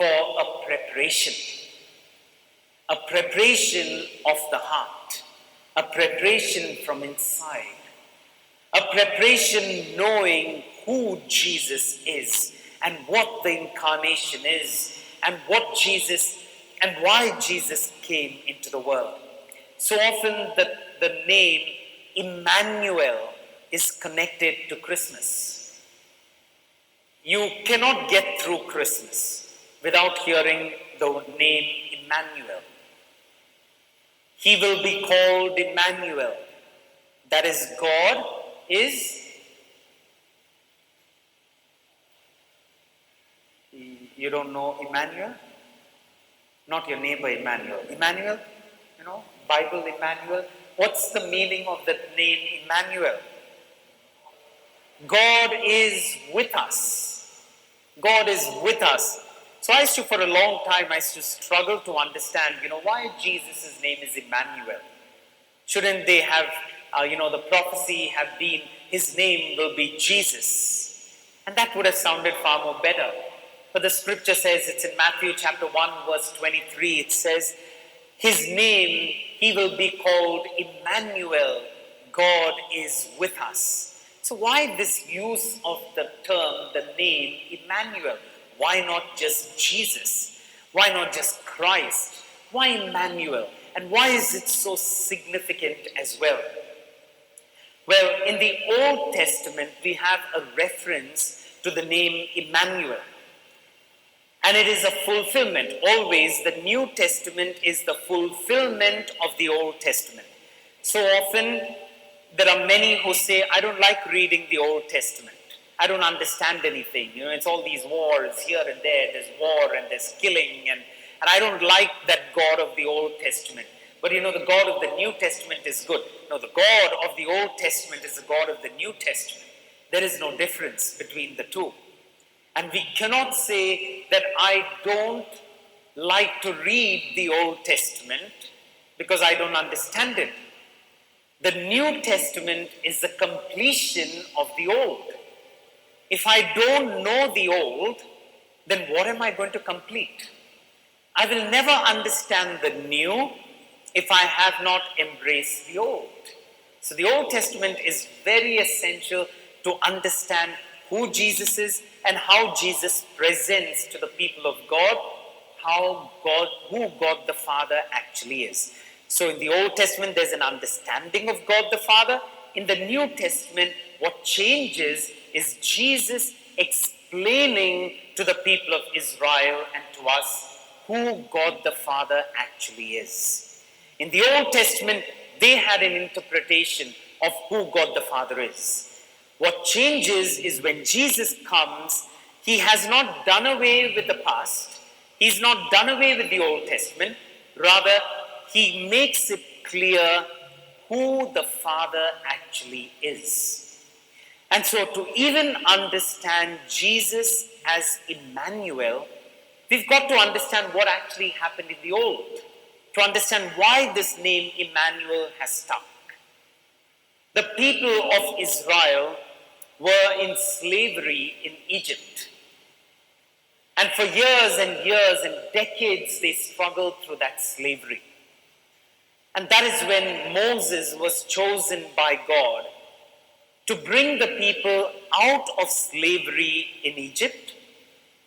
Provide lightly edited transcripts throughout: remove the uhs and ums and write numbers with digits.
for a preparation of the heart, a preparation from inside, a preparation knowing who Jesus is and what the incarnation is and what Jesus and why Jesus came into the world. So often the name Emmanuel is connected to Christmas. You cannot get through Christmas without hearing the name Emmanuel. He will be called Emmanuel. That is, God is. You don't know Emmanuel? Not your neighbor Emmanuel. Emmanuel, Bible Emmanuel. What's the meaning of the name Emmanuel? God is with us. God is with us. So for a long time, I used to struggle to understand, why Jesus' name is Emmanuel. Shouldn't they have, the prophecy have been, his name will be Jesus. And that would have sounded far more better. But the scripture says, it's in Matthew chapter 1, verse 23, it says, his name, he will be called Emmanuel. God is with us. So why this use of the term, the name Emmanuel? Why not just Jesus? Why not just Christ? Why Emmanuel? And why is it so significant as well? Well, in the Old Testament, we have a reference to the name Emmanuel. And it is a fulfillment. Always, the New Testament is the fulfillment of the Old Testament. So often, there are many who say, I don't like reading the Old Testament. I don't understand anything. It's all these wars here and there. There's war and there's killing. And I don't like that God of the Old Testament. But the God of the New Testament is good. No, the God of the Old Testament is the God of the New Testament. There is no difference between the two. And we cannot say that I don't like to read the Old Testament because I don't understand it. The New Testament is the completion of the Old. If I don't know the Old, then what am I going to complete? I will never understand the New if I have not embraced the Old. So the Old Testament is very essential to understand who Jesus is and how Jesus presents to the people of God, who God the Father actually is. So in the Old Testament, there's an understanding of God the Father. In the New Testament, what changes is Jesus explaining to the people of Israel and to us who God the Father actually is. In the Old Testament, they had an interpretation of who God the Father is. What changes is when Jesus comes, he has not done away with the past. He's not done away with the Old Testament. Rather, he makes it clear who the Father actually is. And so to even understand Jesus as Emmanuel, we've got to understand what actually happened in the Old, to understand why this name Emmanuel has stuck. The people of Israel were in slavery in Egypt. And for years and years and decades, they struggled through that slavery. And that is when Moses was chosen by God to bring the people out of slavery in Egypt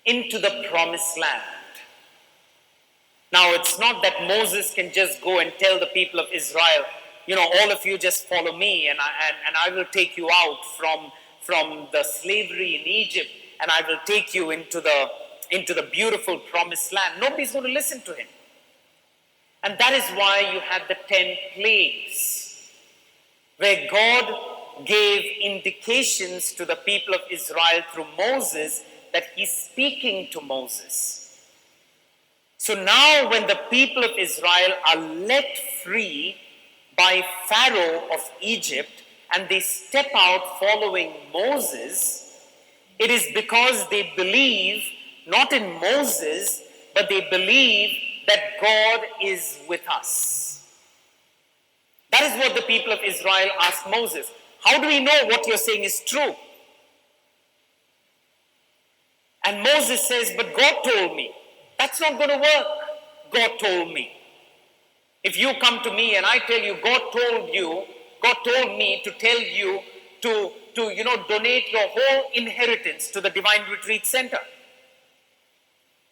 into the promised land. Now, it's not that Moses can just go and tell the people of Israel, all of you just follow me and I will take you out from the slavery in Egypt and I will take you into the beautiful promised land. Nobody's going to listen to him. And that is why you had the 10 plagues, where God gave indications to the people of Israel through Moses that he's speaking to Moses. So now when the people of Israel are let free by Pharaoh of Egypt and they step out following Moses, it is because they believe not in Moses, but they believe that God is with us. That is what the people of Israel asked Moses. How do we know what you're saying is true? And Moses says, but God told me. That's not going to work. God told me. If you come to me and I tell you, God told me to tell you to donate your whole inheritance to the Divine Retreat Center.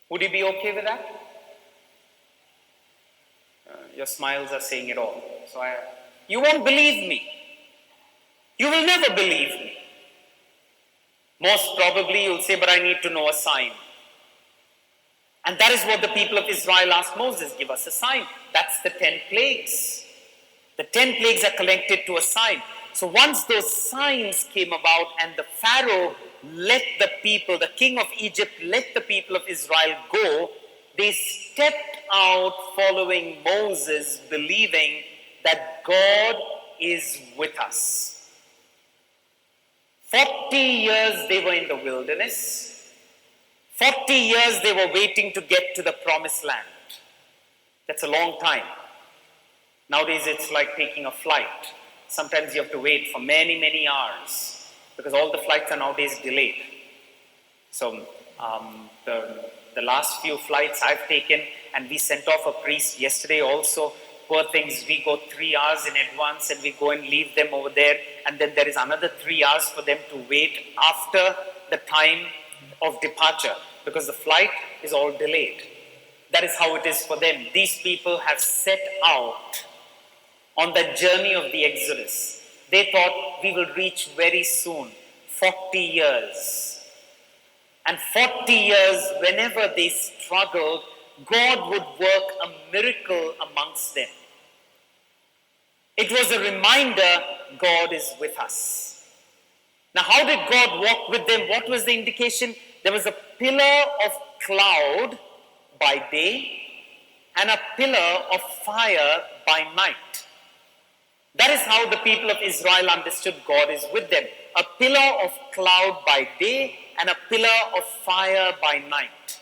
Would you be okay with that? Your smiles are saying it all. So you won't believe me. You will never believe me. Most probably you'll say, but I need to know a sign. And that is what the people of Israel asked Moses, give us a sign. That's the 10 plagues. The 10 plagues are connected to a sign. So once those signs came about and the Pharaoh let the people, the king of Egypt let the people of Israel go, they stepped out following Moses, believing that God is with us. 40 years they were in the wilderness. 40 years they were waiting to get to the promised land. That's a long time. Nowadays it's like taking a flight. Sometimes you have to wait for many, many hours because all the flights are nowadays delayed. So the last few flights I've taken, and we sent off a priest yesterday also. Poor things, we go 3 hours in advance and we go and leave them over there, and then there is another 3 hours for them to wait after the time of departure because the flight is all delayed. That is how it is for them. These people have set out on the journey of the Exodus. They thought we will reach very soon, 40 years. And 40 years, whenever they struggled, God would work a miracle amongst them. It was a reminder, God is with us. Now, how did God walk with them? What was the indication? There was a pillar of cloud by day and a pillar of fire by night. That is how the people of Israel understood God is with them. A pillar of cloud by day and a pillar of fire by night.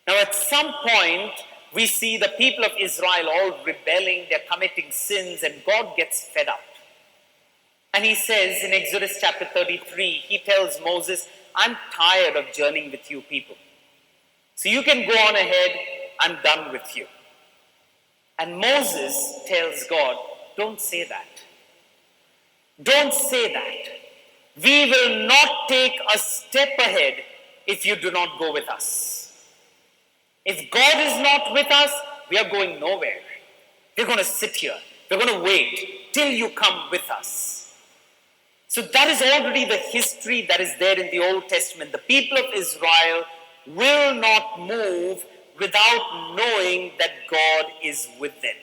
Now at some point, we see the people of Israel all rebelling, they're committing sins, and God gets fed up. And he says in Exodus chapter 33, he tells Moses, I'm tired of journeying with you people. So you can go on ahead, I'm done with you. And Moses tells God, don't say that. Don't say that. We will not take a step ahead if you do not go with us. If God is not with us, we are going nowhere. We're going to sit here. We're going to wait till you come with us. So that is already the history that is there in the Old Testament. The people of Israel will not move without knowing that God is with them.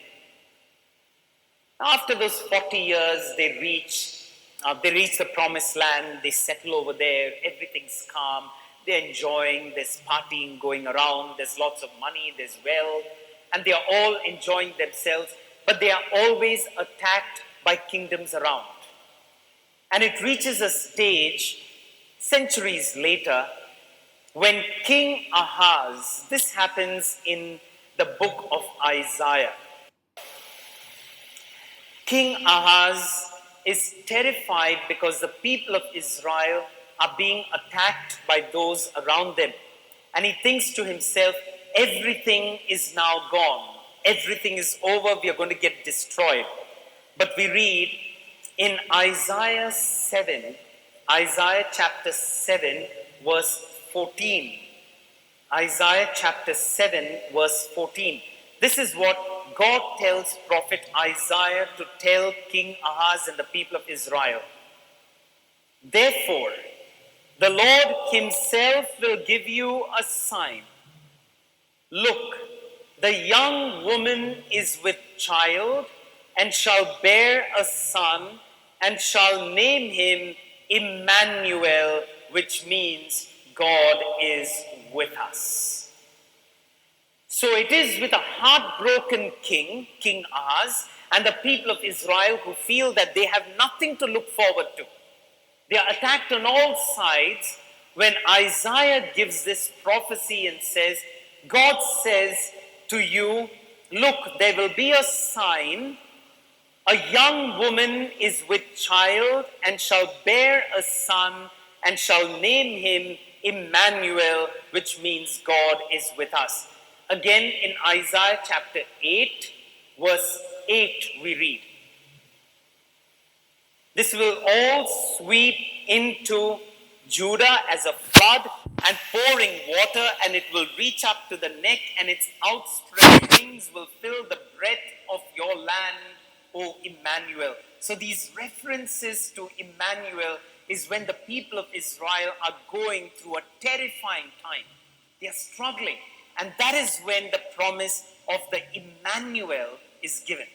After those 40 years, they reach the promised land, they settle over there, everything's calm, they're enjoying, there's partying going around, there's lots of money, there's wealth, and they are all enjoying themselves, but they are always attacked by kingdoms around. And it reaches a stage, centuries later, when King Ahaz, this happens in the book of Isaiah. King Ahaz is terrified because the people of Israel are being attacked by those around them. And he thinks to himself, everything is now gone. Everything is over. We are going to get destroyed. But we read in Isaiah chapter 7, verse 14. Isaiah chapter 7, verse 14. This is what God tells prophet Isaiah to tell King Ahaz and the people of Israel. Therefore, the Lord himself will give you a sign. Look, the young woman is with child and shall bear a son and shall name him Emmanuel, which means God is with us. So it is with a heartbroken king, King Ahaz, and the people of Israel who feel that they have nothing to look forward to. They are attacked on all sides when Isaiah gives this prophecy and says, God says to you, look, there will be a sign. A young woman is with child and shall bear a son and shall name him Emmanuel, which means God is with us. Again, in Isaiah chapter 8, verse 8, we read, "This will all sweep into Judah as a flood and pouring water, and it will reach up to the neck, and its outstretched wings will fill the breadth of your land, O Emmanuel." So these references to Emmanuel is when the people of Israel are going through a terrifying time. They are struggling. And that is when the promise of the Emmanuel is given.